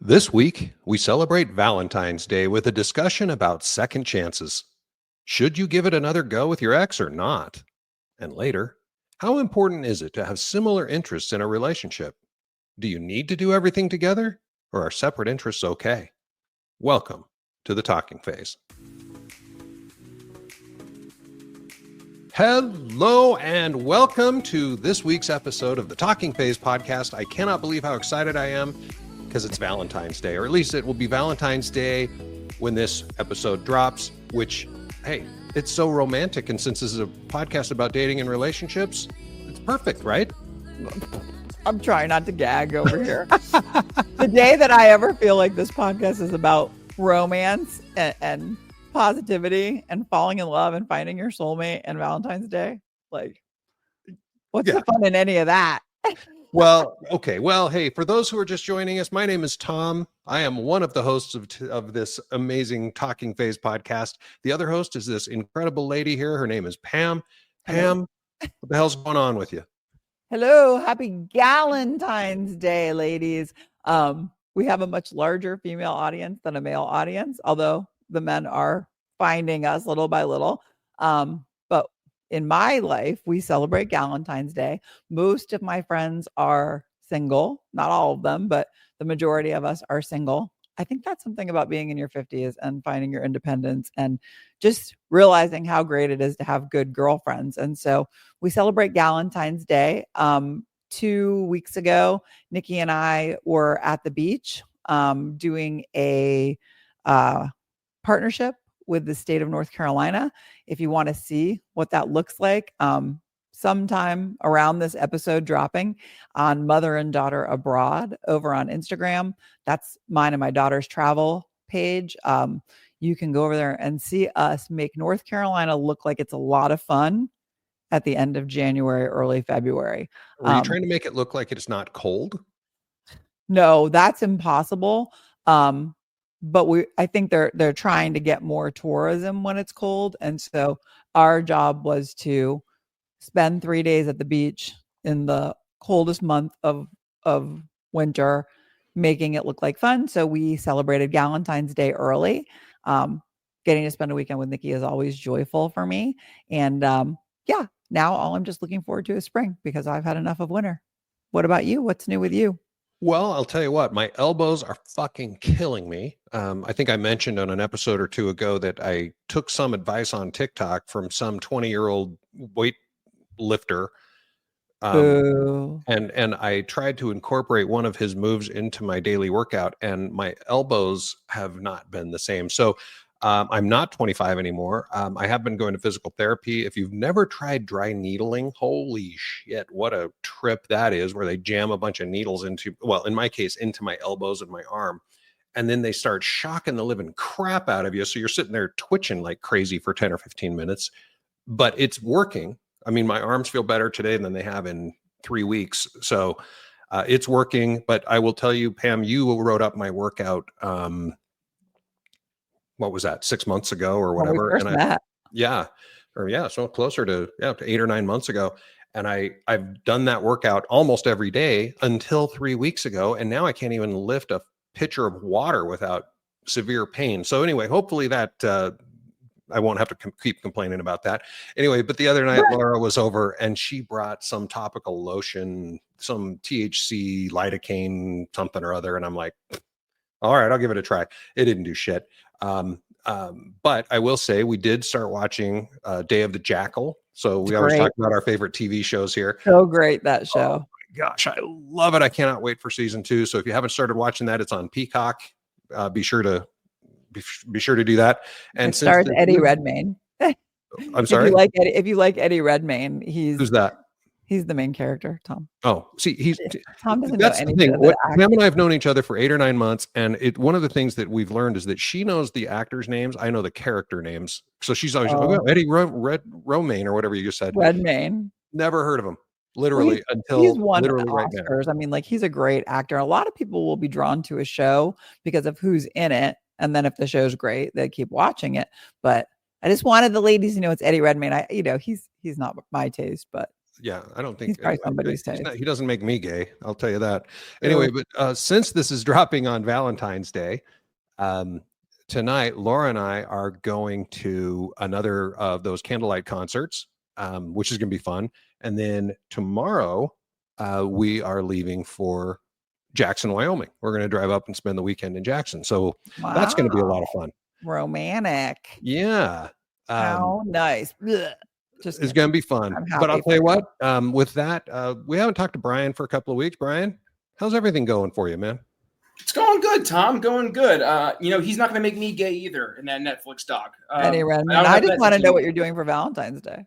This week, we celebrate Valentine's Day with a discussion about second chances. Should you give it another go with your ex or not? And later, how important is it to have similar interests in a relationship? Do you need to do everything together, or are separate interests okay? Welcome to the talking phase. Hello and welcome to this week's episode of the Talking Phase podcast. I cannot believe how excited I am because it's Valentine's Day, or at least it will be Valentine's Day when this episode drops, which, hey, it's so romantic. And since this is a podcast about dating and relationships, it's perfect, right? I'm trying not to gag over here. The day that I ever feel like this podcast is about romance and positivity and falling in love and finding your soulmate and Valentine's Day, like, what's the fun in any of that? Well, okay. Well, hey, for those who are just joining us, my name is Tom. I am one of the hosts of this amazing Talking Phase podcast. The other host is this incredible lady here. Her name is Pam. Pam, what the hell's going on with you? Hello. Happy Valentine's Day, ladies. We have a much larger female audience than a male audience, although the men are finding us little by little. But in my life, we celebrate Valentine's Day. Most of my friends are single, not all of them, but the majority of us are single. I think that's something about being in your 50s and finding your independence and just realizing how great it is to have good girlfriends. And so we celebrate Valentine's Day. 2 weeks ago, Nikki and I were at the beach doing a partnership with the state of North Carolina. If you want to see what that looks like, sometime around this episode dropping on Mother and Daughter Abroad over on Instagram. That's mine and my daughter's travel page. You can go over there and see us make North Carolina look like it's a lot of fun at the end of January, early February. Are you trying to make it look like it's not cold? No, that's impossible. But I think they're trying to get more tourism when it's cold. And so our job was to spend 3 days at the beach in the coldest month of winter, making it look like fun. So we celebrated Valentine's Day early. Getting to spend a weekend with Nikki is always joyful for me. And now all I'm just looking forward to is spring because I've had enough of winter. What about you? What's new with you? Well, I'll tell you what, my elbows are fucking killing me. I think I mentioned on an episode or two ago that I took some advice on TikTok from some 20-year-old weight lifter. And I tried to incorporate one of his moves into my daily workout, and my elbows have not been the same. So I'm not 25 anymore. I have been going to physical therapy. If you've never tried dry needling, holy shit, what a trip that is, where they jam a bunch of needles into, well, in my case, into my elbows and my arm. And then they start shocking the living crap out of you. So you're sitting there twitching like crazy for 10 or 15 minutes, but it's working. I mean, my arms feel better today than they have in 3 weeks. So it's working. But I will tell you, Pam, you wrote up my workout. What was that, 6 months ago or whatever? So closer to 8 or 9 months ago. And I've done that workout almost every day until 3 weeks ago. And now I can't even lift a pitcher of water without severe pain. So anyway, hopefully that I won't have to keep complaining about that. Anyway, but the other night, Laura was over and she brought some topical lotion, some THC, lidocaine, something or other. And I'm like, all right, I'll give it a try. It didn't do shit. But I will say we did start watching Day of the Jackal. So we always talk about our favorite TV shows here. So great, that show. Oh my gosh, I love it. I cannot wait for season 2. So if you haven't started watching that, it's on Peacock. Be sure to do that. And it stars Eddie Redmayne. I'm sorry. If you like Eddie Redmayne, who's that? He's the main character, Tom. Oh, see, Tom doesn't know anything. Pam and I have known each other for 8 or 9 months, and one of the things that we've learned is that she knows the actors' names. I know the character names. So she's always Eddie Redmayne or whatever you just said. Redmayne. Never heard of him. Literally he's won literally Oscars. Right now. I mean, like, he's a great actor. A lot of people will be drawn to a show because of who's in it, and then if the show's great, they keep watching it. But I just wanted the ladies to know it's Eddie Redmayne. He's not my taste, but Yeah, I don't He's think probably somebody's taste. he doesn't make me gay. I'll tell you that. Anyway, Ugh. but since this is dropping on Valentine's Day, um, tonight Laura and I are going to another of those candlelight concerts, which is going to be fun. And then tomorrow, we are leaving for Jackson, Wyoming. We're going to drive up and spend the weekend in Jackson. So that's going to be a lot of Wow. fun. Romantic. Yeah. How nice. Blech. Just It's kidding. going to be fun. I'm But I'll happy tell you for you. what, with that, we haven't talked to Brian for a couple of weeks. Brian, how's everything going for you, man? It's going good, Tom. Going good. He's not going to make me gay either in that Netflix doc. Eddie Redmayne. I just want to know what you're doing for Valentine's Day.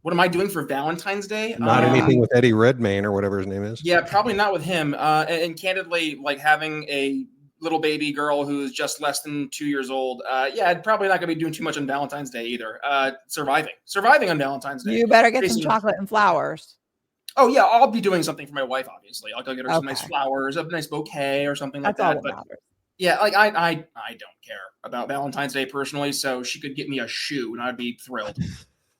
What am I doing for Valentine's Day? Not anything with Eddie Redmayne or whatever his name is. Yeah, probably not with him. And candidly, like having a little baby girl who's just less than 2 years old. I'd probably not going to be doing too much on Valentine's Day either. Surviving on Valentine's Day. You better get some chocolate and flowers. Oh yeah, I'll be doing something for my wife. Obviously, I'll go get her some nice flowers, a nice bouquet or something like that. But yeah, like I don't care about Valentine's Day personally, so she could get me a shoe and I'd be thrilled.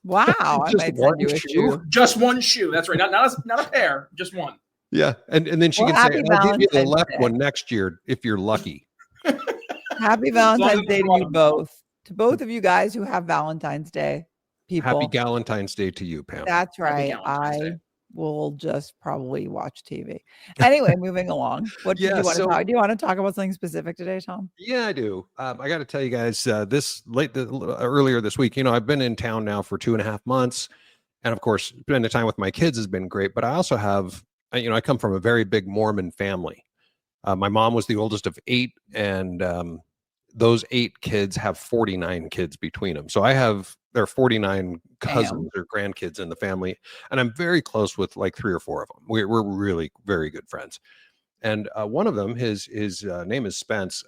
Wow, I might send you a shoe. Just one shoe. That's right. Not a pair, just one. Yeah, and then she can say, "I'll give you the left one next year if you're lucky." Happy Valentine's Day to you both. To both of you guys who have Valentine's Day people. Happy Valentine's Day to you, Pam. That's right. I will just probably watch TV. Anyway, moving along. What do you want to talk? Do you want to talk about something specific today, Tom? Yeah, I do. I got to tell you guys, earlier this week, I've been in town now for 2.5 months, and of course, spending time with my kids has been great. But I also have, I come from a very big Mormon family. My mom was the oldest of 8, and those 8 kids have 49 kids between them. So there are 49 cousins or grandkids in the family, and I'm very close with like 3 or 4 of them. We're really very good friends. And one of them, his name is Spence.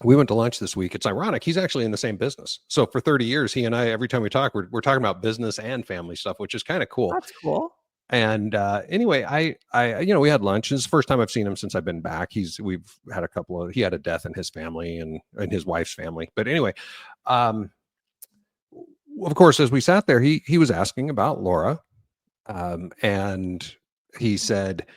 We went to lunch this week. It's ironic. He's actually in the same business. So for 30 years, he and I, every time we talk, we're talking about business and family stuff, which is kind of cool. That's cool. And anyway, I we had lunch. It's the first time I've seen him since I've been back. We've had he had a death in his family and his wife's family. But anyway, of course, as we sat there, he was asking about Laura, and he said,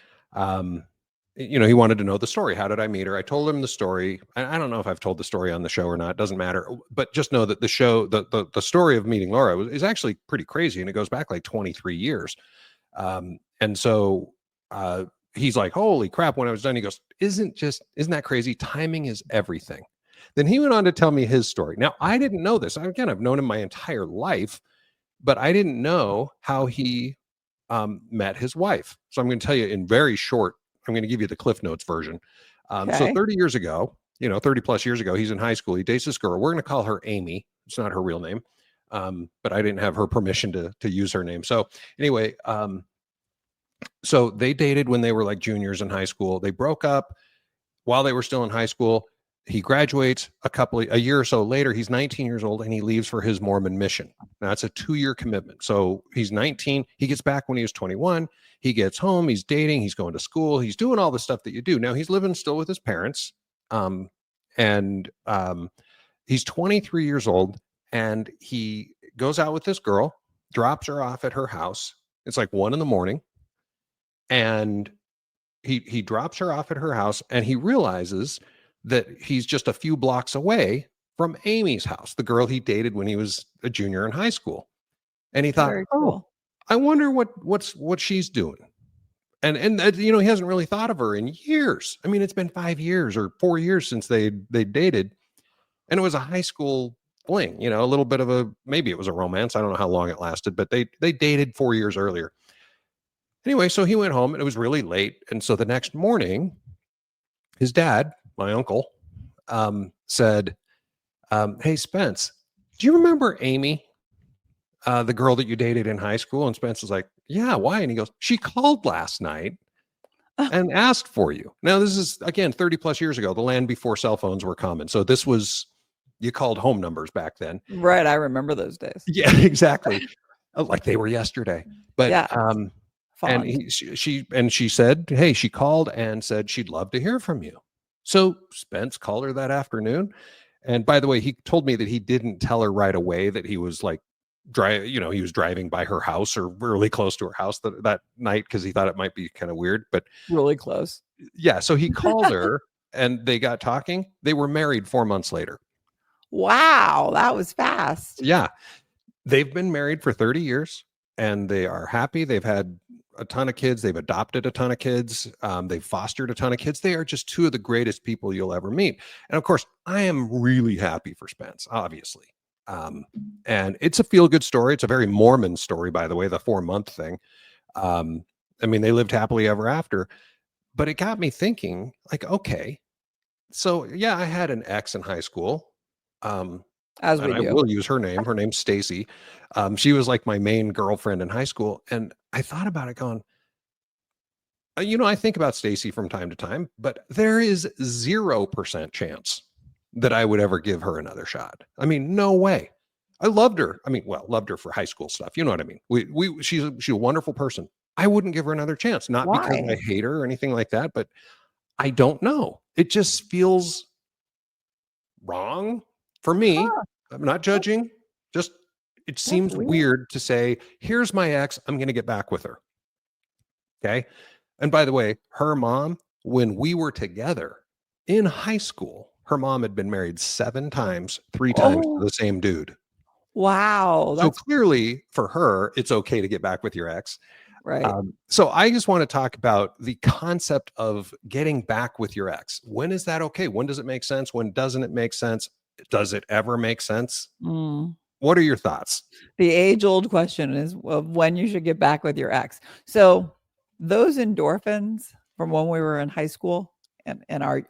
he wanted to know the story. How did I meet her? I told him the story. I don't know if I've told the story on the show or not. It doesn't matter. But just know that the show, the story of meeting Laura is actually pretty crazy, and it goes back like 23 years. And so he's like, holy crap. When I was done, he goes, isn't that crazy? Timing is everything. Then he went on to tell me his story. Now, I didn't know this. I've known him my entire life, but I didn't know how he met his wife. So I'm going to tell you in very short, I'm going to give you the Cliff Notes version. So 30 years ago, 30 plus years ago, he's in high school. He dates this girl. We're going to call her Amy. It's not her real name. But I didn't have her permission to use her name. So anyway, so they dated when they were like juniors in high school. They broke up while they were still in high school. He graduates a year or so later. He's 19 years old and he leaves for his Mormon mission. Now it's a 2-year commitment. So he's 19. He gets back when he was 21. He gets home. He's dating. He's going to school. He's doing all the stuff that you do. Now he's living still with his parents. And he's 23 years old and he goes out with this girl, drops her off at her house. It's like 1 a.m. And he drops her off at her house and he realizes that he's just a few blocks away from Amy's house, the girl he dated when he was a junior in high school. And he thought, cool. I wonder what she's doing. And he hasn't really thought of her in years. I mean, it's been 5 years or 4 years since they dated. And it was a high school fling, a little bit of maybe it was a romance. I don't know how long it lasted, but they dated 4 years earlier. Anyway, so he went home and it was really late. And so the next morning, his dad, my uncle, said, hey, Spence, do you remember Amy, the girl that you dated in high school? And Spence was like, yeah, why? And he goes, she called last night and asked for you. Now, this is, again, 30 plus years ago, the land before cell phones were common. So this was, you called home numbers back then. Right. I remember those days. Yeah, exactly. Like they were yesterday. But yeah. And she said, hey, she called and said she'd love to hear from you. So Spence called her that afternoon. And by the way, he told me that he didn't tell her right away that he was like he was driving by her house or really close to her house that night because he thought it might be kind of weird, but really close. Yeah. So he called her and they got talking. They were married 4 months later. Wow. That was fast. Yeah. They've been married for 30 years and they are happy. They've had a ton of kids. They've adopted a ton of kids. They've fostered a ton of kids. They are just two of the greatest people you'll ever meet. And of course, I am really happy for Spence, obviously. And it's a feel-good story. It's a very Mormon story, by the way, the 4-month thing. I mean, they lived happily ever after, but it got me thinking, like, okay, so yeah, I had an ex in high school. As we and I do. will use her name. Her name's Stacy. She was like my main girlfriend in high school. And I thought about it going, I think about Stacy from time to time, but there is 0% chance that I would ever give her another shot. I mean, no way. I loved her. I mean, well, loved her for high school stuff. You know what I mean? She's a wonderful person. I wouldn't give her another chance, not because I hate her or anything like that, but I don't know. It just feels wrong for me. I'm not judging. Just it seems weird to say, here's my ex, I'm going to get back with her. Okay. And by the way, her mom, when we were together in high school, her mom had been married 7 times, 3 times to the same dude. Wow. So clearly for her, it's okay to get back with your ex. Right. So I just want to talk about the concept of getting back with your ex. When is that okay? When does it make sense? When doesn't it make sense? Does it ever make sense? What are your thoughts? The age-old question is of when you should get back with your ex. So those endorphins from when we were in high school and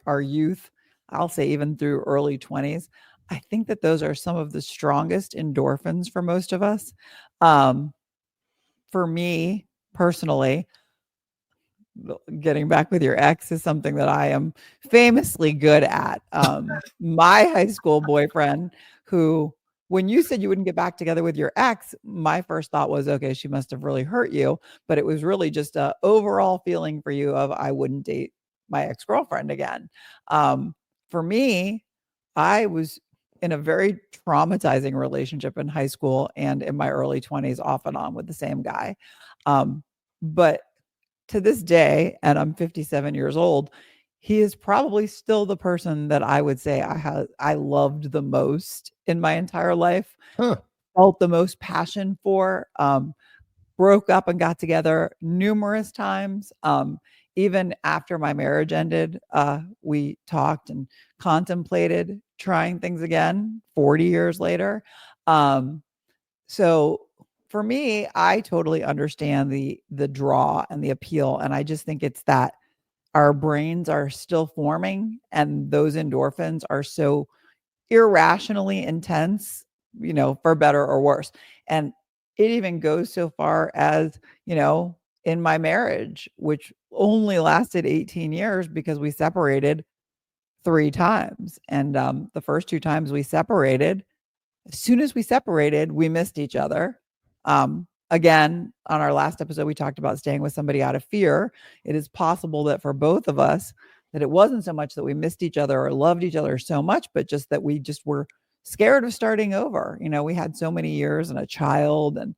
our youth, I'll say even through early 20s, I think that those are some of the strongest endorphins for most of us. For me personally, getting back with your ex is something that I am famously good at. My high school boyfriend, who, when you said you wouldn't get back together with your ex, my first thought was, okay, she must have really hurt you. But it was really just a overall feeling for you of, I wouldn't date my ex-girlfriend again. For me, I was in a very traumatizing relationship in high school and in my early 20s off and on with the same guy. But to this day, and I'm 57 years old, he is probably still the person that I would say I loved the most in my entire life, felt the most passion for, broke up and got together numerous times. Even after my marriage ended, we talked and contemplated trying things again 40 years later. So for me, I totally understand the draw and the appeal. And I just think it's that our brains are still forming and those endorphins are so irrationally intense, for better or worse. And it even goes so far as, in my marriage, which only lasted 18 years because we separated 3 times. And the first 2 times we separated, as soon as we separated, we missed each other. Again, on our last episode, we talked about staying with somebody out of fear. It is possible that for both of us, that it wasn't so much that we missed each other or loved each other so much, but just that we just were scared of starting over. We had so many years and a child, and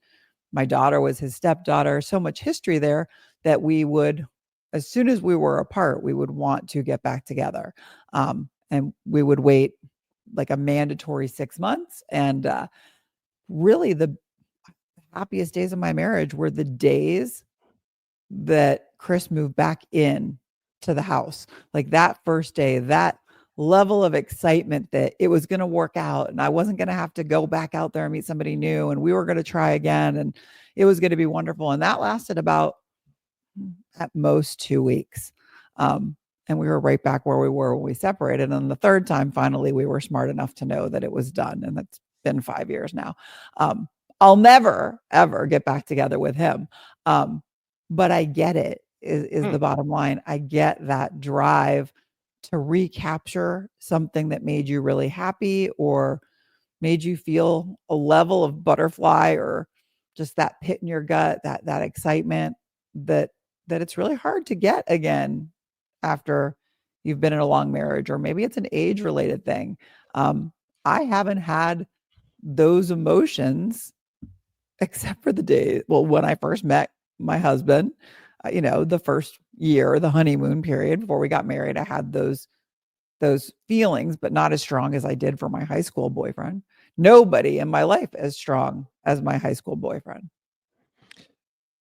my daughter was his stepdaughter, so much history there that we would, as soon as we were apart, we would want to get back together. And we would wait like a mandatory 6 months. And really the happiest days of my marriage were the days that Chris moved back in to the house. Like that first day, that level of excitement that it was going to work out and I wasn't going to have to go back out there and meet somebody new and we were going to try again and it was going to be wonderful. And that lasted about at most 2 weeks. And we were right back where we were when we separated. And the third time, finally, we were smart enough to know that it was done. And that's been 5 years now. I'll never, ever get back together with him. But I get it, is the bottom line. I get that drive to recapture something that made you really happy or made you feel a level of butterfly or just that pit in your gut, that excitement that it's really hard to get again after you've been in a long marriage, or maybe it's an age related thing. I haven't had those emotions except for the day, well, when I first met my husband, the first year, the honeymoon period before we got married, I had those feelings, but not as strong as I did for my high school boyfriend. Nobody in my life as strong as my high school boyfriend.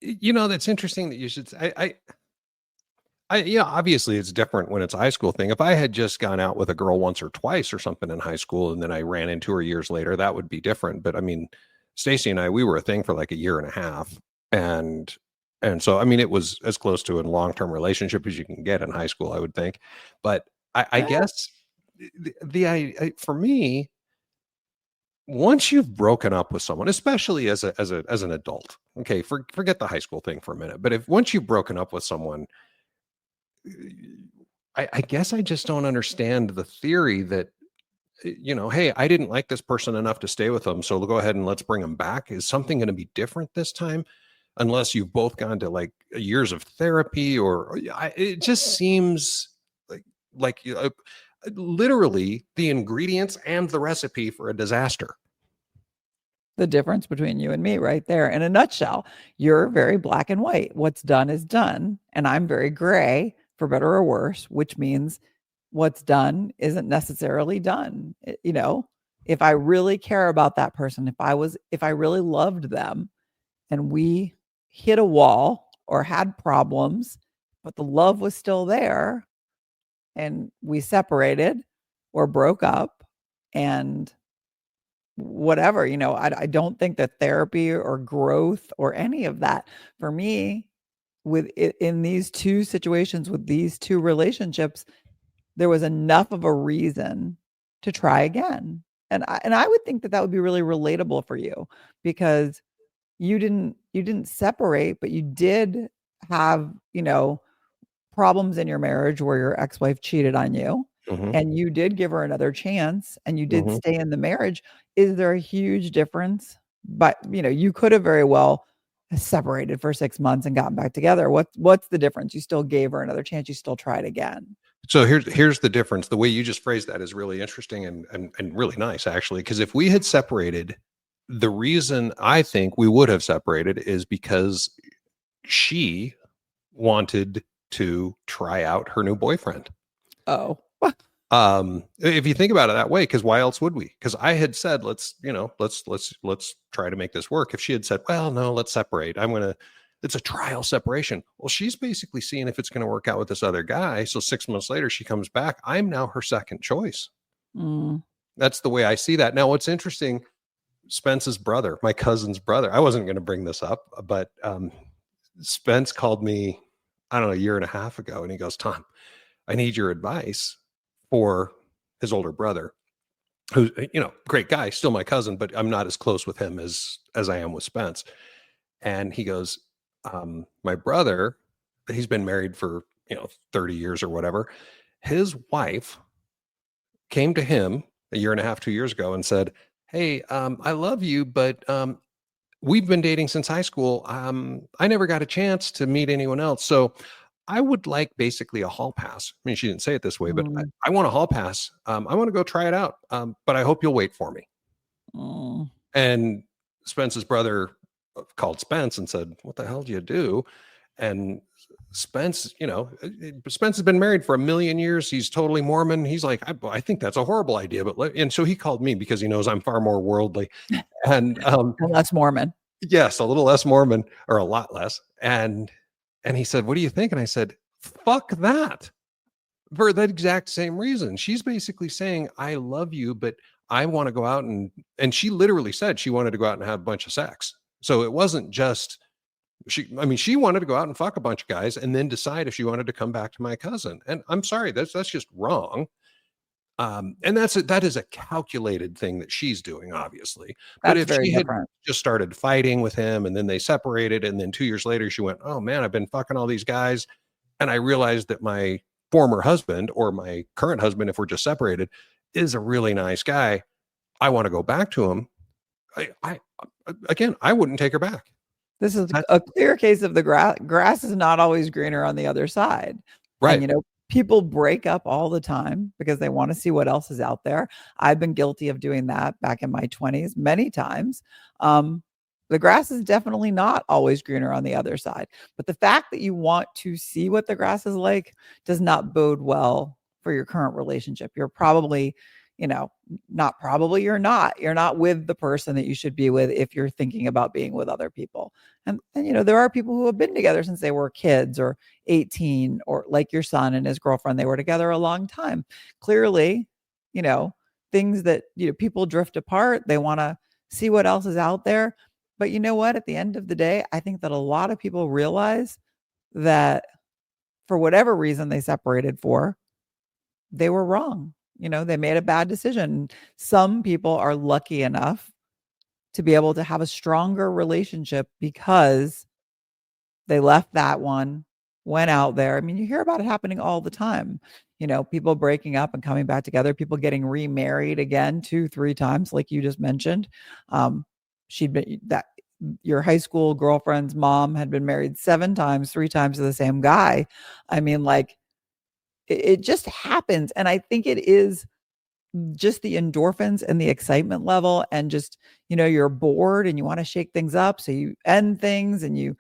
That's interesting that you should say. Obviously it's different when it's a high school thing. If I had just gone out with a girl once or twice or something in high school and then I ran into her years later, that would be different. But I mean, Stacy and I, we were a thing for like a year and a half. And so, I mean, it was as close to a long-term relationship as you can get in high school, I would think. But I guess for me, once you've broken up with someone, especially as an adult, okay, forget the high school thing for a minute. But if once you've broken up with someone, I guess I just don't understand the theory that, hey, I didn't like this person enough to stay with them, so we'll go ahead and let's bring them back. Is something going to be different this time? Unless you've both gone to like years of therapy, or it just seems like literally the ingredients and the recipe for a disaster. The difference between you and me right there in a nutshell. You're very black and white. What's done is done. And I'm very gray, for better or worse, which means what's done isn't necessarily done. If I really care about that person, if I really loved them and we hit a wall or had problems, but the love was still there and we separated or broke up and whatever, I don't think that therapy or growth or any of that for me in these two situations with these two relationships, there was enough of a reason to try again. And I would think that would be really relatable for you because you didn't separate, but you did have, problems in your marriage where your ex-wife cheated on you. Mm-hmm. And you did give her another chance and you did stay in the marriage. Is there a huge difference? But, you could have very well separated for 6 months and gotten back together. What's the difference? You still gave her another chance. You still tried again. So here's the difference. The way you just phrased that is really interesting and really nice, actually, because if we had separated, the reason I think we would have separated is because she wanted to try out her new boyfriend. Oh. If you think about it that way, because why else would we? Because I had said, let's try to make this work. If she had said, well, no, let's separate. It's a trial separation. Well, she's basically seeing if it's going to work out with this other guy. So 6 months later, she comes back. I'm now her second choice. That's the way I see that. Now, what's interesting, Spence's brother, my cousin's brother, I wasn't going to bring this up, but Spence called me, I don't know, a year and a half ago. And he goes, Tom, I need your advice for his older brother, who's, great guy, still my cousin, but I'm not as close with him as I am with Spence. And he goes, my brother, he's been married for, 30 years or whatever. His wife came to him a year and a half, 2 years ago and said, hey, I love you, but we've been dating since high school. I never got a chance to meet anyone else. So I would like basically a hall pass. I mean, she didn't say it this way, but I want a hall pass. I want to go try it out. But I hope you'll wait for me. And Spence's brother called Spence and said, what the hell do you do? And Spence, Spence has been married for 1,000,000 years. He's totally Mormon. He's like, I think that's a horrible idea. And so he called me because he knows I'm far more worldly and less Mormon. Yes, a little less Mormon, or a lot less. And he said, what do you think? And I said, fuck that, for that exact same reason. She's basically saying, I love you, but I want to go out and she literally said she wanted to go out and have a bunch of sex. So it wasn't just she wanted to go out and fuck a bunch of guys and then decide if she wanted to come back to my cousin. And I'm sorry, that's just wrong. And that is a calculated thing that she's doing, obviously. But if she had just started fighting with him and then they separated, and then 2 years later she went, oh man, I've been fucking all these guys, and I realized that my former husband, or my current husband, if we're just separated, is a really nice guy, I want to go back to him, I wouldn't take her back. This is a clear case of the grass is not always greener on the other side. Right. And, people break up all the time because they want to see what else is out there. I've been guilty of doing that back in my 20s many times. The grass is definitely not always greener on the other side. But the fact that you want to see what the grass is like does not bode well for your current relationship. You're probably, not probably, you're not with the person that you should be with if you're thinking about being with other people. And there are people who have been together since they were kids or 18, or like your son and his girlfriend, they were together a long time. Clearly, things that, people drift apart, they want to see what else is out there. But you know what? At the end of the day, I think that a lot of people realize that for whatever reason they separated for, they were wrong. They made a bad decision. Some people are lucky enough to be able to have a stronger relationship because they left that one, went out there. I mean, you hear about it happening all the time. People breaking up and coming back together, people getting remarried again 2-3 times, like you just mentioned. Your high school girlfriend's mom had been married 7 times, 3 times to the same guy. I mean, like, it just happens. And I think it is just the endorphins and the excitement level, and just, you're bored and you want to shake things up. So you end things and you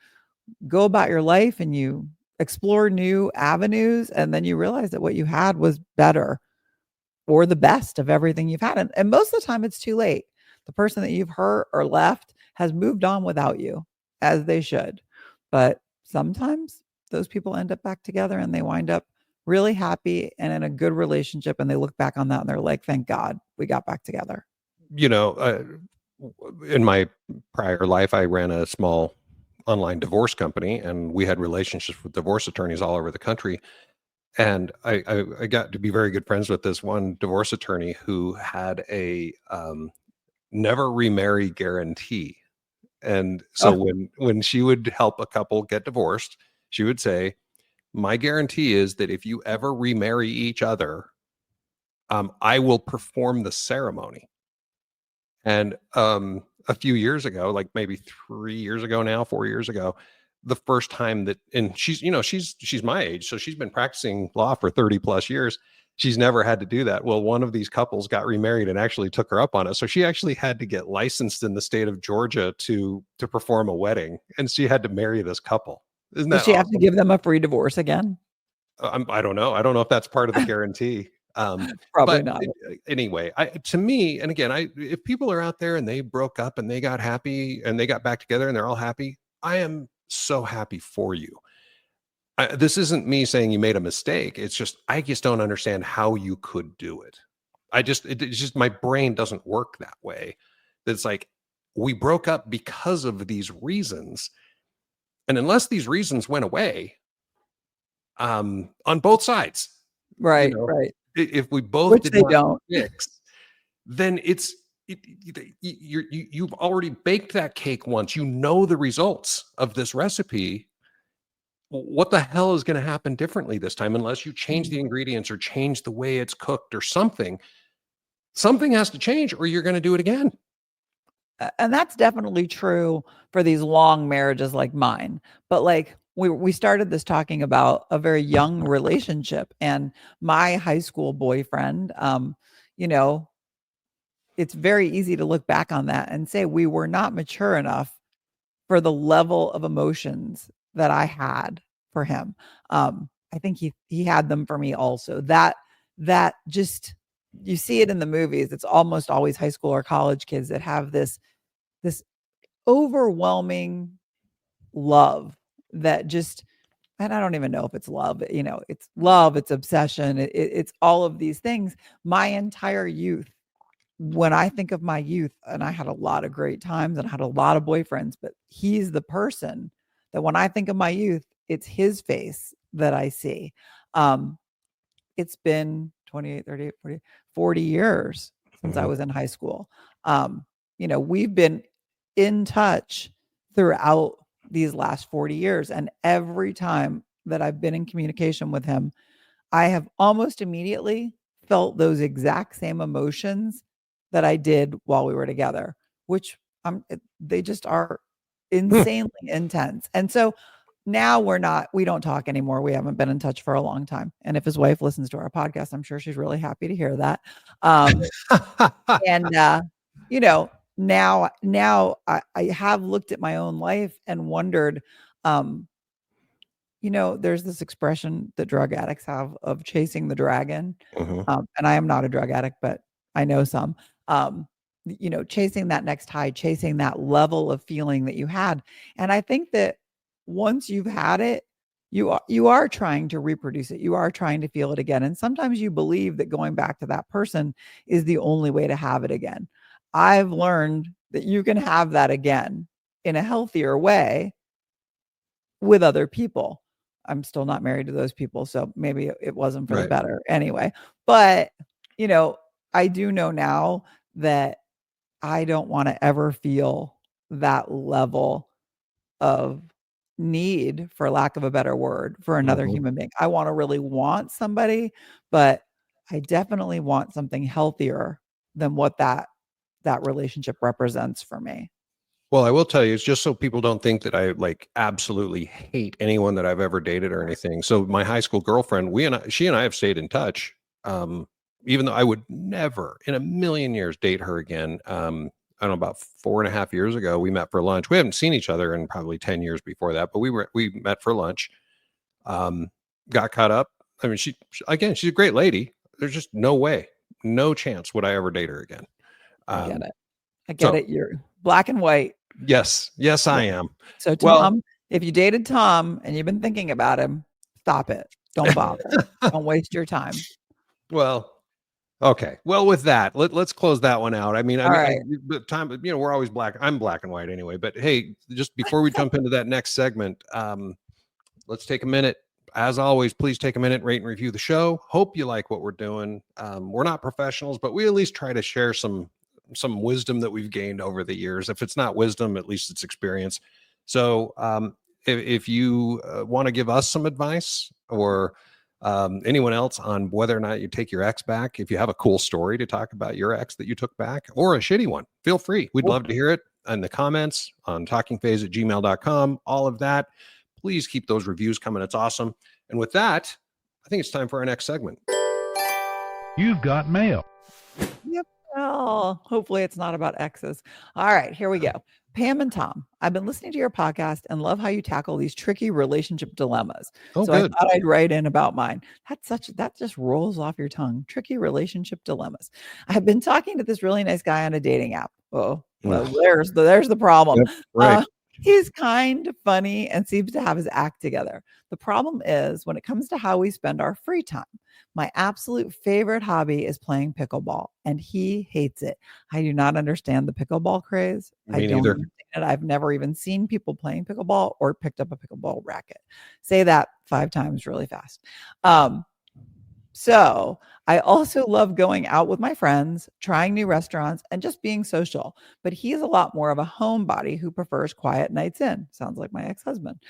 go about your life and you explore new avenues. And then you realize that what you had was better, or the best of everything you've had. And most of the time it's too late. The person that you've hurt or left has moved on without you, as they should. But sometimes those people end up back together and they wind up really happy and in a good relationship. And they look back on that and they're like, thank God we got back together. In my prior life, I ran a small online divorce company, and we had relationships with divorce attorneys all over the country. And I got to be very good friends with this one divorce attorney who had a never remarry guarantee. And so when she would help a couple get divorced, she would say, my guarantee is that if you ever remarry each other, I will perform the ceremony. And a few years ago, like maybe 3 years ago now, 4 years ago, the first time that, and she's my age, so she's been practicing law for 30 plus years. She's never had to do that. Well, one of these couples got remarried and actually took her up on it. So she actually had to get licensed in the state of Georgia to perform a wedding, and she had to marry this couple. Isn't that Does she awesome? have to give them a free divorce again? I don't know. I don't know if that's part of the guarantee. Probably not. Anyway, to me, and again, if people are out there and they broke up and they got happy and they got back together and they're all happy, I am so happy for you. This isn't me saying you made a mistake. It's just, I just don't understand how you could do it. It's just my brain doesn't work that way. It's like, we broke up because of these reasons. And unless these reasons went away, on both sides, right, right. If we both Which did they not don't fix, then you've already baked that cake once. You know the results of this recipe. What the hell is going to happen differently this time, unless you change the ingredients or change the way it's cooked or something? Something has to change, or you're going to do it again. And that's definitely true for these long marriages like mine. But like, we started this talking about a very young relationship, and my high school boyfriend, it's very easy to look back on that and say we were not mature enough for the level of emotions that I had for him. I think he had them for me also. That just, you see it in the movies. It's almost always high school or college kids that have this overwhelming love that just, and I don't even know if it's love, it's love, it's obsession, it's all of these things. My entire youth, when I think of my youth, and I had a lot of great times and I had a lot of boyfriends, but he's the person that when I think of my youth, it's his face that I see. It's been 28, 38, 40, 40 years since I was in high school. We've been in touch throughout these last 40 years. And every time that I've been in communication with him, I have almost immediately felt those exact same emotions that I did while we were together, which they just are insanely intense. And so now we don't talk anymore. We haven't been in touch for a long time. And if his wife listens to our podcast, I'm sure she's really happy to hear that. And, now I have looked at my own life and wondered, there's this expression that drug addicts have of chasing the dragon. And I am not a drug addict, but I know some. Chasing that next high, chasing that level of feeling that you had. And I think that once you've had it, you are trying to reproduce it. You are trying to feel it again. And sometimes you believe that going back to that person is the only way to have it again. I've learned that you can have that again in a healthier way with other people. I'm still not married to those people, so maybe it wasn't for the better anyway. But, I do know now that I don't want to ever feel that level of need, for lack of a better word, for another human being. I want to really want somebody, but I definitely want something healthier than what that relationship represents for me. Well, I will tell you, it's just so people don't think that I like absolutely hate anyone that I've ever dated or anything. So my high school girlfriend, she and I have stayed in touch. Even though I would never in a million years date her again. I don't know, about 4.5 years ago, we met for lunch. We haven't seen each other in probably 10 years before that, but we met for lunch. Got caught up. I mean, she's a great lady. There's just no way, no chance would I ever date her again. I get it. You're black and white. Yes, I am. So Tom, if you dated Tom and you've been thinking about him, stop it. Don't bother. Don't waste your time. Well, okay. Well, with that, let's close that one out. I mean, we're always black. I'm black and white anyway. But hey, just before we jump into that next segment, let's take a minute. As always, please take a minute, rate and review the show. Hope you like what we're doing. We're not professionals, but we at least try to share some wisdom that we've gained over the years. If it's not wisdom, at least it's experience. So if you want to give us some advice, or anyone else, on whether or not you take your ex back, if you have a cool story to talk about your ex that you took back, or a shitty one, feel free. We'd love to hear it in the comments on talkingphase@gmail.com, all of that. Please keep those reviews coming. It's awesome. And with that, I think it's time for our next segment. You've got mail. Yep. Well, hopefully it's not about exes. All right, here we go. Pam and Tom, I've been listening to your podcast and love how you tackle these tricky relationship dilemmas. So good. I thought I'd write in about mine. That just rolls off your tongue. Tricky relationship dilemmas. I've been talking to this really nice guy on a dating app. Oh, well, there's the problem. Yep, right. He's kind, funny, and seems to have his act together. The problem is when it comes to how we spend our free time. My absolute favorite hobby is playing pickleball, and he hates it. I do not understand the pickleball craze. Me neither. Understand it. I've never even seen people playing pickleball or picked up a pickleball racket. Say that 5 times really fast. So I also love going out with my friends, trying new restaurants, and just being social. But he's a lot more of a homebody who prefers quiet nights in. Sounds like my ex-husband.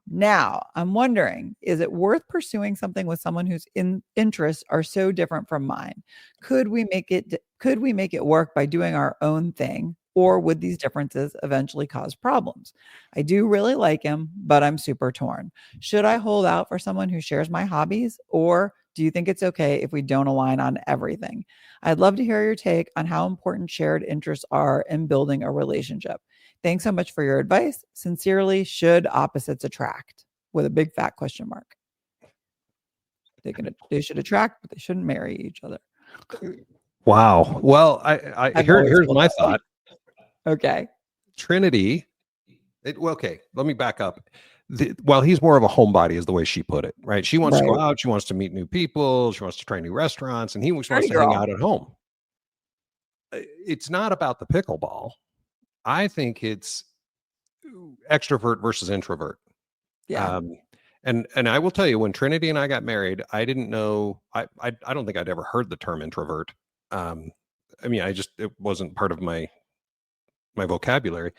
Now, I'm wondering, is it worth pursuing something with someone whose interests are so different from mine? Could we make it work by doing our own thing? Or would these differences eventually cause problems? I do really like him, but I'm super torn. Should I hold out for someone who shares my hobbies, or do you think it's okay if we don't align on everything? I'd love to hear your take on how important shared interests are in building a relationship. Thanks so much for your advice. Sincerely, should opposites attract? With a big fat question mark. They should attract, but they shouldn't marry each other. Wow. Well, here's my thought. Okay. Trinity. Okay, let me back up. Well, he's more of a homebody, is the way she put it, right? She wants to go out. She wants to meet new people. She wants to try new restaurants, and he wants to hang out at home. It's not about the pickleball. I think it's extrovert versus introvert. Yeah. And I will tell you, when Trinity and I got married, I didn't know. I don't think I'd ever heard the term introvert. I mean, it wasn't part of my vocabulary.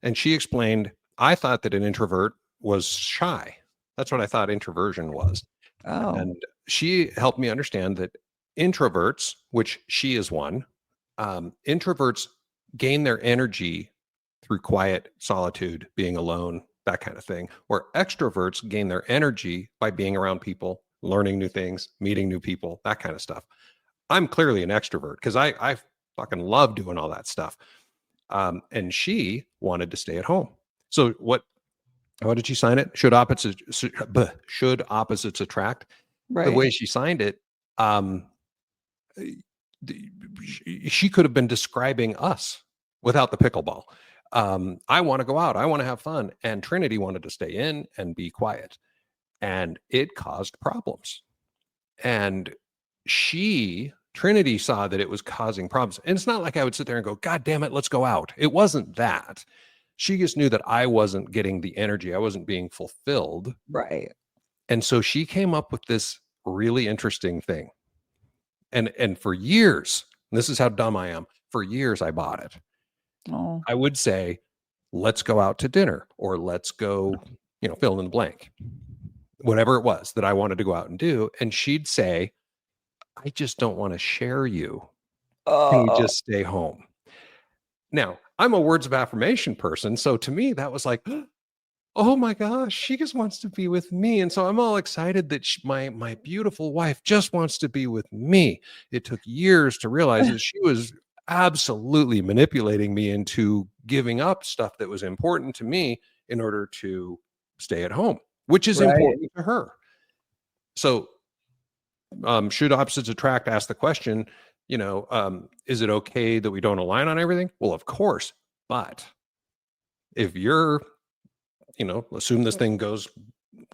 And she explained, I thought that an introvert was shy. That's what I thought introversion was. Oh. And she helped me understand that introverts, which she is one, introverts gain their energy through quiet, solitude, being alone, that kind of thing. Where extroverts gain their energy by being around people, learning new things, meeting new people, that kind of stuff. I'm clearly an extrovert because I fucking love doing all that stuff. And she wanted to stay at home. So how did she sign it? Should opposites attract? Right. The way she signed it, she could have been describing us without the pickleball. I want to go out. I want to have fun. And Trinity wanted to stay in and be quiet. And it caused problems. And Trinity saw that it was causing problems. And it's not like I would sit there and go, God damn it, let's go out. It wasn't that. She just knew that I wasn't getting the energy. I wasn't being fulfilled. Right. And so she came up with this really interesting thing. And for years, and this is how dumb I am, for years I bought it. Oh. I would say, let's go out to dinner, or let's go, fill in the blank, whatever it was that I wanted to go out and do. And she'd say, I just don't want to share you. Can we just stay home? Now, I'm a words of affirmation person. So to me, that was like, oh my gosh, she just wants to be with me. And so I'm all excited that my beautiful wife just wants to be with me. It took years to realize that she was absolutely manipulating me into giving up stuff that was important to me in order to stay at home, which is important to her. So should opposites attract? Ask the question, is it okay that we don't align on everything? Well, of course. But if you're, assume this thing goes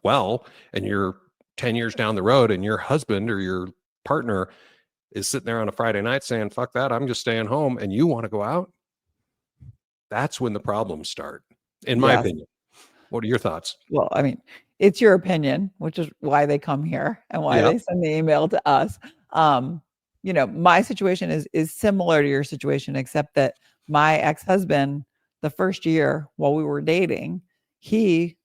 well and you're 10 years down the road and your husband or your partner is sitting there on a Friday night saying, fuck that, I'm just staying home, and you want to go out, that's when the problems start, in my opinion. What are your thoughts? Well, I mean, it's your opinion, which is why they come here and why they send the email to us. My situation is similar to your situation, except that my ex-husband, the first year while we were dating, he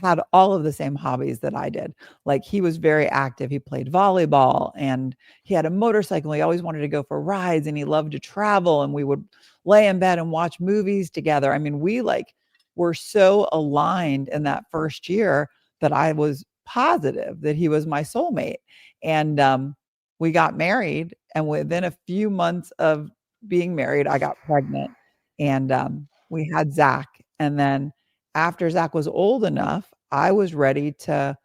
had all of the same hobbies that I did. Like, he was very active. He played volleyball and he had a motorcycle. He always wanted to go for rides and he loved to travel, and we would lay in bed and watch movies together. I mean, we were so aligned in that first year that I was positive that he was my soulmate. And we got married, and within a few months of being married, I got pregnant, and we had Zach. And then after Zach was old enough, I was ready to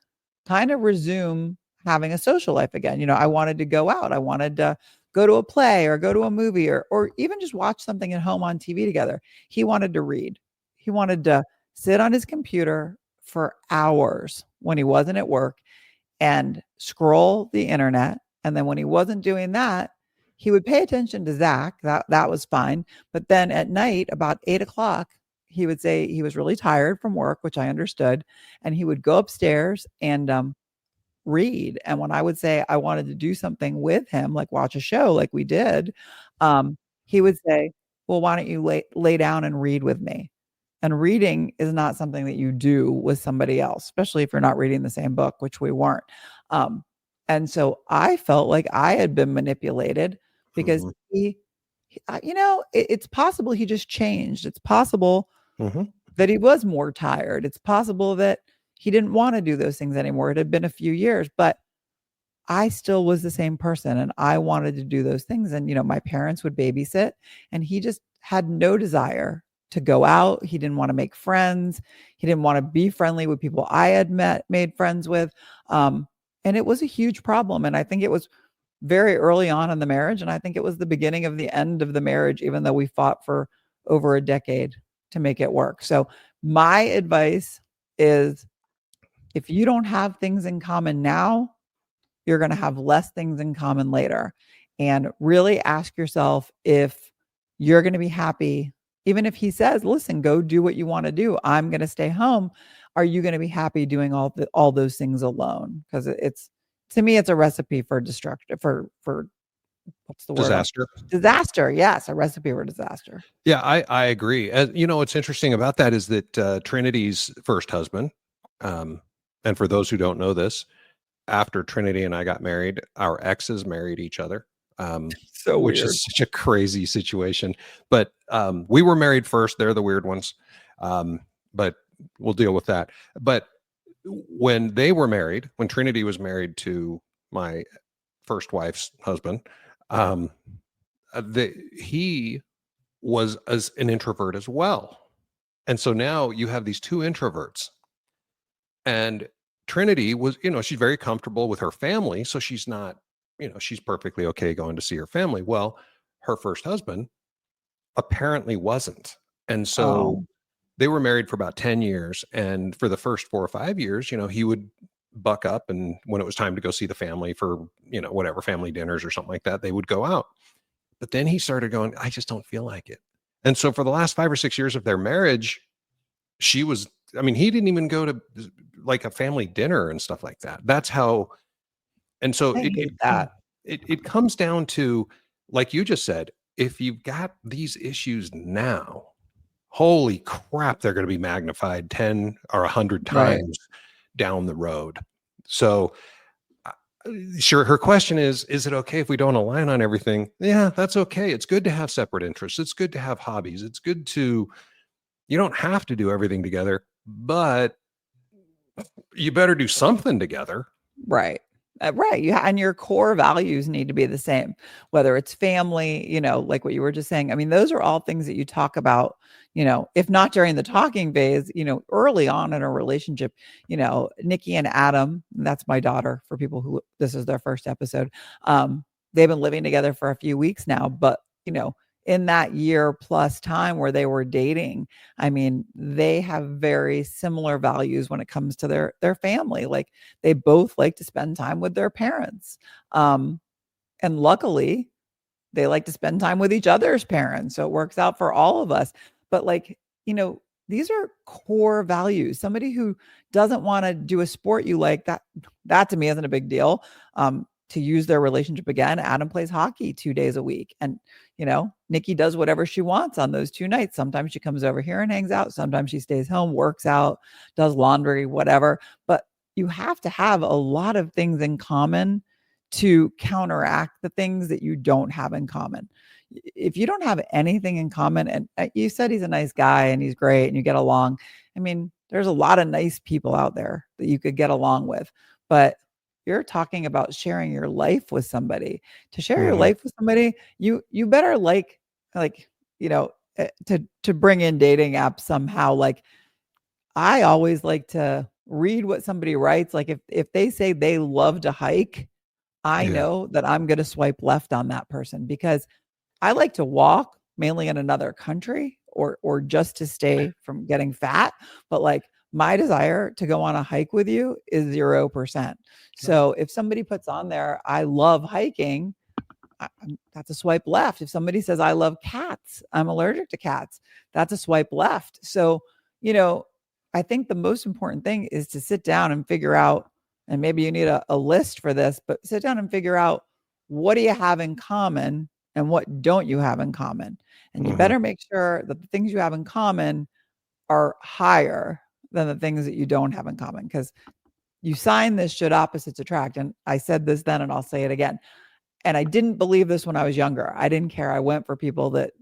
kind of resume having a social life again. I wanted to go out. I wanted to go to a play or go to a movie or even just watch something at home on TV together. He wanted to read. He wanted to sit on his computer for hours when he wasn't at work and scroll the internet. And then when he wasn't doing that, he would pay attention to Zach. That was fine. But then at night, about 8:00, he would say he was really tired from work, which I understood. And he would go upstairs and read. And when I would say I wanted to do something with him, like watch a show like we did, he would say, well, why don't you lay down and read with me? And reading is not something that you do with somebody else, especially if you're not reading the same book, which we weren't. And so I felt like I had been manipulated because it's possible he just changed. It's possible that he was more tired. It's possible that he didn't want to do those things anymore. It had been a few years, but I still was the same person and I wanted to do those things. And, my parents would babysit, and he just had no desire to go out. He didn't want to make friends. He didn't want to be friendly with people I had made friends with. And it was a huge problem. And I think it was very early on in the marriage. And I think it was the beginning of the end of the marriage, even though we fought for over a decade to make it work. So my advice is, if you don't have things in common now, you're going to have less things in common later. And really ask yourself if you're going to be happy. Even if he says, listen, go do what you want to do, I'm going to stay home. Are you going to be happy doing all those things alone? Because to me, it's a recipe for destructive, for what's the word? Disaster. Disaster. Yes. A recipe for disaster. Yeah, I agree. What's interesting about that is that Trinity's first husband, and for those who don't know this, after Trinity and I got married, our exes married each other. So which weird. is such a crazy situation. But we were married first. They're the weird ones. But we'll deal with that. But when they were married, when Trinity was married to my first wife's husband, he was as an introvert as well. And so now you have these two introverts. And Trinity was, she's very comfortable with her family. So she's not, she's perfectly okay going to see her family. Well, her first husband apparently wasn't. And so they were married for about 10 years. And for the first 4 or 5 years, he would buck up. And when it was time to go see the family for, whatever family dinners or something like that, they would go out. But then he started going, I just don't feel like it. And so for the last 5 or 6 years of their marriage, he didn't even go to like a family dinner and stuff like that. That's how. And so it comes down to, like you just said, if you've got these issues now, holy crap, they're going to be magnified 10 or 100 times down the road. So sure, her question is it okay if we don't align on everything? Yeah, that's okay. It's good to have separate interests. It's good to have hobbies. It's good to, you don't have to do everything together, but you better do something together. Right. Right. And your core values need to be the same, whether it's family, like what you were just saying. I mean, those are all things that you talk about, if not during the talking phase, early on in a relationship. Nikki and Adam, that's my daughter, for people who this is their first episode. They've been living together for a few weeks now, but in that year plus time where they were dating, I mean, they have very similar values when it comes to their family. Like, they both like to spend time with their parents. And luckily, they like to spend time with each other's parents. So it works out for all of us. But these are core values. Somebody who doesn't want to do a sport you like, that to me isn't a big deal. To use their relationship again, Adam plays hockey 2 days a week. And, Nikki does whatever she wants on those 2 nights. Sometimes she comes over here and hangs out. Sometimes she stays home, works out, does laundry, whatever. But you have to have a lot of things in common to counteract the things that you don't have in common. If you don't have anything in common, and you said he's a nice guy and he's great and you get along. I mean, there's a lot of nice people out there that you could get along with, but you're talking about sharing your life with somebody. To share your life with somebody, you better to bring in dating apps somehow. Like, I always like to read what somebody writes. Like, if they say they love to hike, I know that I'm going to swipe left on that person, because I like to walk, mainly in another country, or just to stay from getting fat. But like, my desire to go on a hike with you is 0%. So if somebody puts on there, I love hiking, that's a swipe left. If somebody says, I love cats, I'm allergic to cats, that's a swipe left. So, I think the most important thing is to sit down and figure out, and maybe you need a list for this, but sit down and figure out, what do you have in common and what don't you have in common? And you better make sure that the things you have in common are higher than the things that you don't have in common, because you sign this should opposites attract. And I said this then, and I'll say it again. And I didn't believe this when I was younger. I didn't care. I went for people that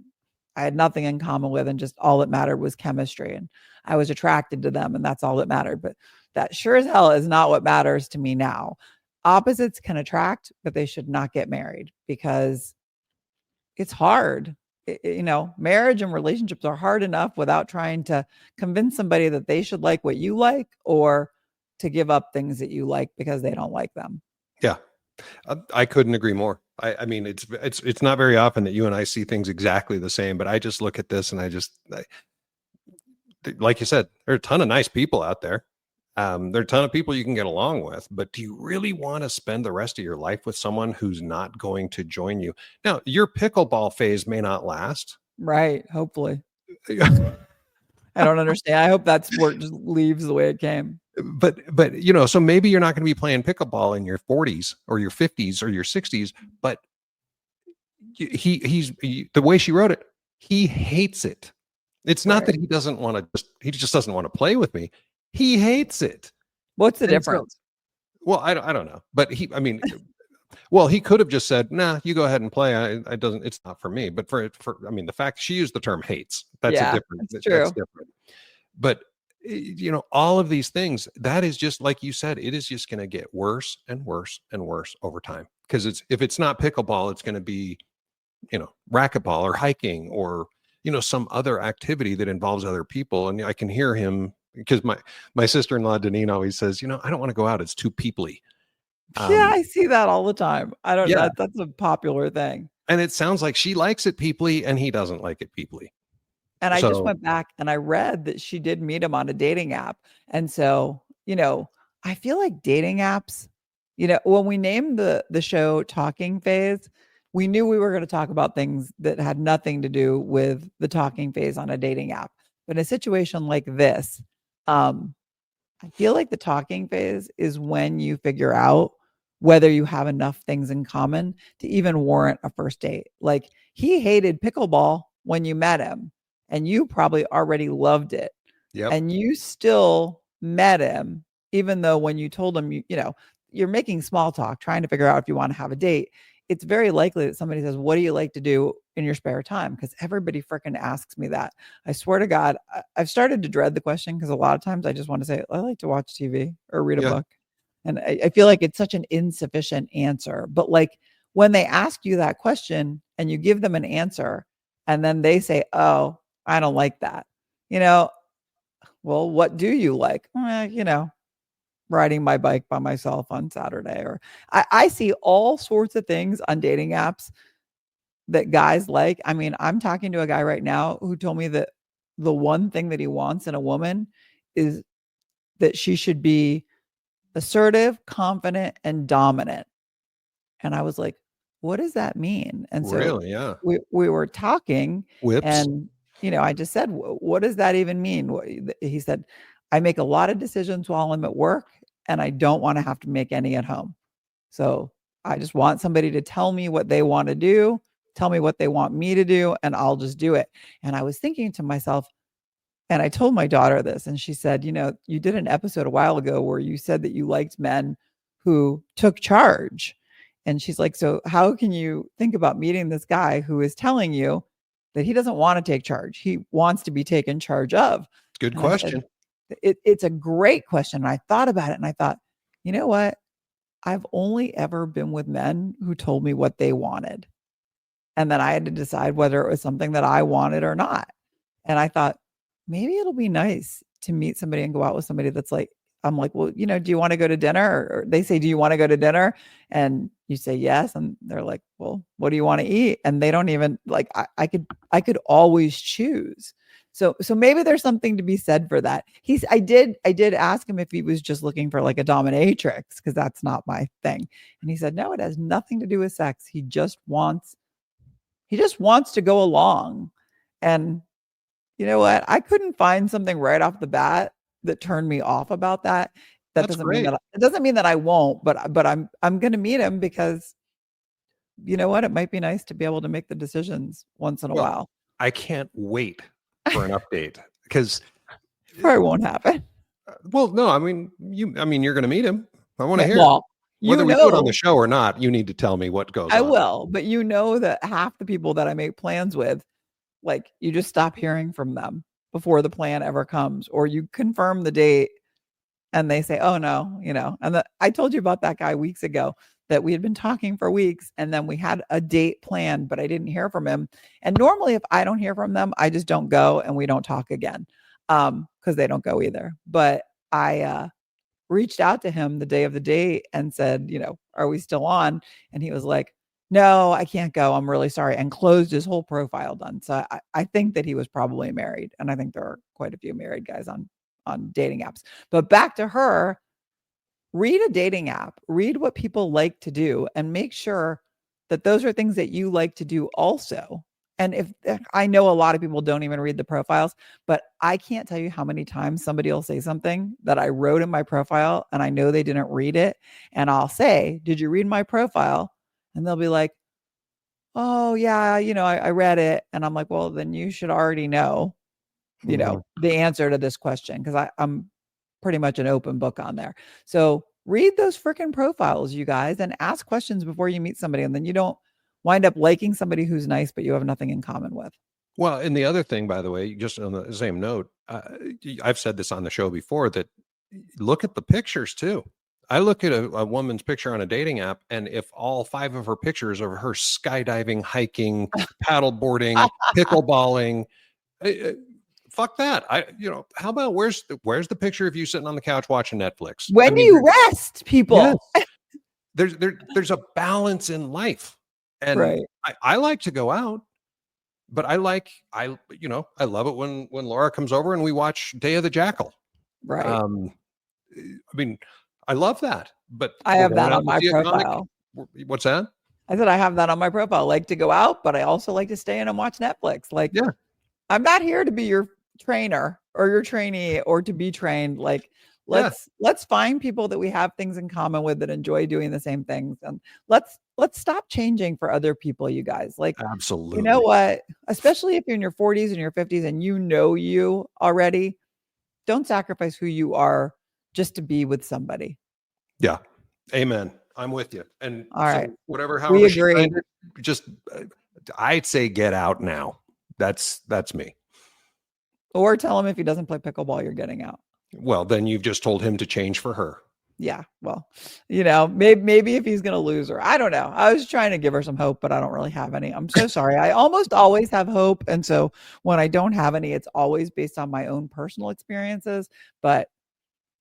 I had nothing in common with, and just all that mattered was chemistry. And I was attracted to them, and that's all that mattered. But that sure as hell is not what matters to me now. Opposites can attract, but they should not get married, because it's hard. Marriage and relationships are hard enough without trying to convince somebody that they should like what you like, or to give up things that you like because they don't like them. Yeah. I couldn't agree more. I mean, it's not very often that you and I see things exactly the same, but I just look at this and like you said, there are a ton of nice people out there. There are a ton of people you can get along with, but do you really want to spend the rest of your life with someone who's not going to join you? Now, your pickleball phase may not last. Right. Hopefully. I don't understand. I hope that sport just leaves the way it came. But so maybe you're not going to be playing pickleball in your 40s or your 50s or your 60s, but he's the way she wrote it, he hates it. It's not that he just doesn't want to play with me. He hates it. What's the difference? Well, I don't know, but he could have just said, nah, you go ahead and play. It's not for me. But the fact she used the term hates, that's different. That's different. But all of these things, that is just like you said, it is just going to get worse and worse and worse over time. Because if it's not pickleball, it's going to be, racquetball or hiking or, some other activity that involves other people. And I can hear him, because my sister-in-law Deneen always says, I don't want to go out, it's too peoply. Yeah, I see that all the time. I don't know. Yeah. That's a popular thing. And it sounds like she likes it peoply and he doesn't like it peoply. And I just went back and I read that she did meet him on a dating app. And so, I feel like dating apps, when we named the show Talking Phase, we knew we were going to talk about things that had nothing to do with the talking phase on a dating app. But in a situation like this, I feel like the talking phase is when you figure out whether you have enough things in common to even warrant a first date. Like, he hated pickleball when you met him, and you probably already loved it. Yep. And you still met him, even though when you told him, you're making small talk, trying to figure out if you want to have a date. It's very likely that somebody says, what do you like to do in your spare time? Because everybody freaking asks me that. I swear to God, I've started to dread the question, because a lot of times I just want to say, I like to watch TV or read a book. And I feel like it's such an insufficient answer. But like, when they ask you that question and you give them an answer, and then they say, oh, I don't like that. Well, what do you like? Riding my bike by myself on Saturday. Or I see all sorts of things on dating apps that guys like. I mean, I'm talking to a guy right now who told me that the one thing that he wants in a woman is that she should be assertive, confident, and dominant. And I was like, what does that mean? And so really, yeah, we were talking. Whips. And I just said, what does that even mean? He said, I make a lot of decisions while I'm at work, and I don't want to have to make any at home. So I just want somebody to tell me what they want to do, tell me what they want me to do, and I'll just do it. And I was thinking to myself, and I told my daughter this, and she said, you did an episode a while ago where you said that you liked men who took charge. And she's like, so how can you think about meeting this guy who is telling you that he doesn't want to take charge? He wants to be taken charge of. Good question. It's a great question. And I thought about it, and I thought, you know what? I've only ever been with men who told me what they wanted. And then I had to decide whether it was something that I wanted or not. And I thought, maybe it'll be nice to meet somebody and go out with somebody that's like, I'm like, well, do you want to go to dinner? Or they say, do you want to go to dinner? And you say yes. And they're like, well, what do you want to eat? And they don't even like, I could always choose. So maybe there's something to be said for that. I did ask him if he was just looking for like a dominatrix, because that's not my thing. And he said, no, it has nothing to do with sex. He just wants to go along. And you know what? I couldn't find something right off the bat that turned me off about that. That doesn't mean that it doesn't mean that I won't, but I'm going to meet him, because you know what? It might be nice to be able to make the decisions once in a while. I can't wait for an update, because probably won't happen. Well, no, I mean, you're going to meet him. I want to hear whether we do it on the show or not. You need to tell me what goes on. I will, but that half the people that I make plans with, like, you just stop hearing from them before the plan ever comes, or you confirm the date and they say, oh no, and I told you about that guy weeks ago that we had been talking for weeks, and then we had a date planned, but I didn't hear from him. And normally if I don't hear from them, I just don't go and we don't talk again. Because they don't go either. But I reached out to him the day of the date and said, are we still on? And he was like, no, I can't go. I'm really sorry. And closed his whole profile done. So I think that he was probably married. And I think there are quite a few married guys on dating apps. But back to her, read a dating app, read what people like to do, and make sure that those are things that you like to do also. And if I know a lot of people don't even read the profiles, but I can't tell you how many times somebody will say something that I wrote in my profile and I know they didn't read it. And I'll say, did you read my profile? And they'll be like, oh yeah, I read it. And I'm like, well, then you should already know, the answer to this question, because I'm pretty much an open book on there. So read those freaking profiles, you guys, and ask questions before you meet somebody. And then you don't wind up liking somebody who's nice, but you have nothing in common with. Well, and the other thing, by the way, just on the same note, I've said this on the show before, that look at the pictures too. I look at a woman's picture on a dating app, and if all 5 of her pictures are her skydiving, hiking, paddleboarding, pickleballing, fuck that. How about where's the picture of you sitting on the couch watching Netflix? When you rest, people. Yes, there's a balance in life, and Right. I like to go out, but I love it when Laura comes over and we watch Day of the Jackal. Right. I mean, I love that, but I have that on my profile. What's that? I said I have that on my profile. I like to go out, but I also like to stay in and watch Netflix. Like, yeah, I'm not here to be your trainer or your trainee or to be trained. Like, let's find people that we have things in common with that enjoy doing the same things, and let's stop changing for other people, you guys. Like, absolutely. You know what? Especially if you're in your 40s and your 50s and you already, don't sacrifice who you are just to be with somebody. Yeah. Amen. I'm with you. And all right, however we agree. Just I'd say get out now. That's me. Or tell him if he doesn't play pickleball, you're getting out. Well, then you've just told him to change for her. Yeah. Well, maybe if he's going to lose her, I don't know. I was trying to give her some hope, but I don't really have any. I'm so sorry. I almost always have hope. And so when I don't have any, it's always based on my own personal experiences, but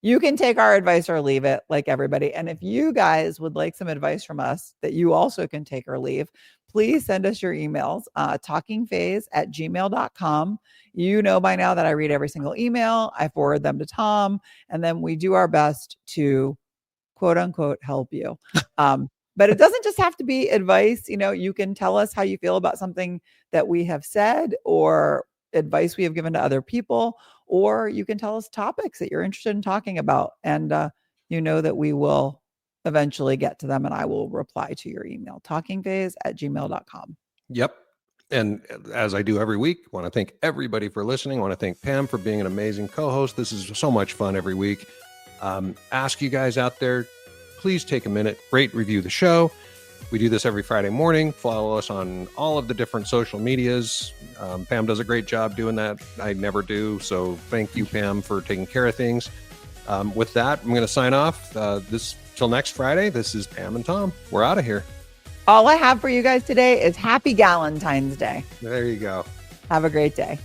you can take our advice or leave it, like everybody. And if you guys would like some advice from us that you also can take or leave, please send us your emails, talkingphase@gmail.com. You know by now that I read every single email. I forward them to Tom, and then we do our best to quote unquote help you. But it doesn't just have to be advice. You can tell us how you feel about something that we have said or advice we have given to other people, or you can tell us topics that you're interested in talking about. And that we will eventually get to them, and I will reply to your email, talkingphase@gmail.com. Yep. And as I do every week, I want to thank everybody for listening. I want to thank Pam for being an amazing co-host. This is so much fun every week. Ask you guys out there, please take a minute, rate, review the show. We do this every Friday morning. Follow us on all of the different social medias. Pam does a great job doing that. I never do. So thank you, Pam, for taking care of things. With that, I'm going to sign off. Till next Friday, this is Pam and Tom. We're out of here. All I have for you guys today is happy Valentine's Day. There you go. Have a great day.